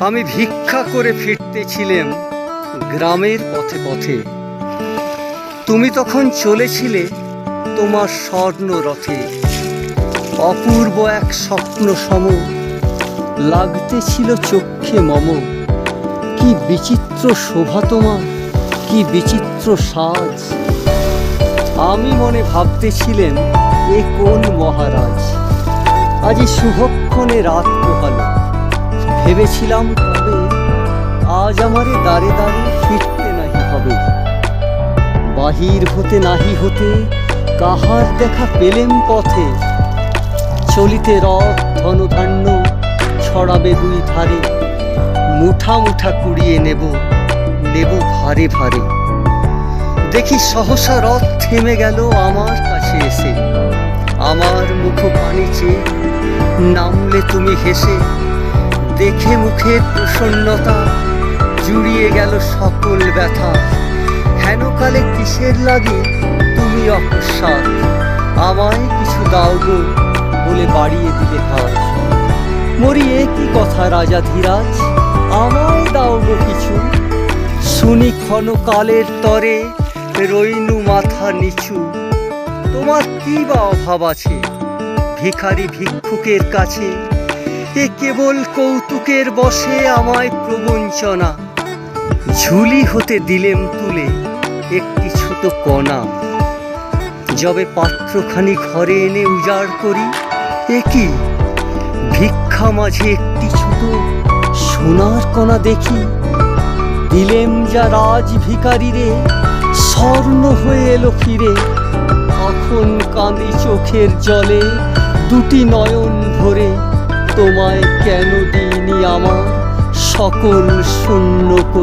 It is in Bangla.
আমি ভিক্ষা করে ফিরতেছিলাম গ্রামের পথে পথে। তুমি তখন চলেছিলে তোমার স্বর্ণ রথে। অপূর্ব এক স্বপ্ন সম লাগতেছিল চক্ষে মম। কি বিচিত্র শোভা তোমার, কি বিচিত্র সাজ। আমি মনে ভাবতেছিলেন এ কোন মহারাজ। আজ শুভক্ষণে রাত পোহালো। ভেবেছিলাম তবে আজ আমারে দাঁড়ে দাঁড়ে ফিরতে নাহি হবে। বাহির হতে নাহি হতে কাহার দেখা পেলেম পথে। চলিতে রথ ধনধান্য ছড়াবে দুই ধারে। মুঠা মুঠা কুড়িয়ে নেব নেব ভারে ভারে। দেখি সহসা রথ থেমে গেল আমার কাছে এসে। আমার মুখ পানি চেয়ে নামলে তুমি হেসে। দেখে মুখের প্রসন্নতা জুড়িয়ে গেল সকল ব্যথা। হেনকালে কিসের লাগে তুমি অকস্মাৎ। আমায় কিছু দাও গো বলে বাড়িয়ে দিলে হাত। মরি এ কি কথা রাজা ধীরাজ, আমায় দাও গো কিছু। শুনি ক্ষণকালের তরে রইনু মাথা নিচু। তোমার কি বা অভাব আছে ভিখারি ভিক্ষুকের কাছে। এ কেবল কৌতুকের বশে আমায় প্রবঞ্চনা। ঝুলি হতে দিলেম তুলে একটি ছোট কণা। যবে পাত্রখানি ঘরে এনে উজাড় করি, এ কি ভিক্ষা মাঝে একটি ছোট সোনার কণা দেখি। দিলেম যা রাজ ভিখারিরে, স্বর্ণ হয়ে এলো ফিরে। এখন কাঁদি চোখের জলে দুটি নয়ন ভরে। তোমায় কেন দিইনি আমার সকল শূন্য করে।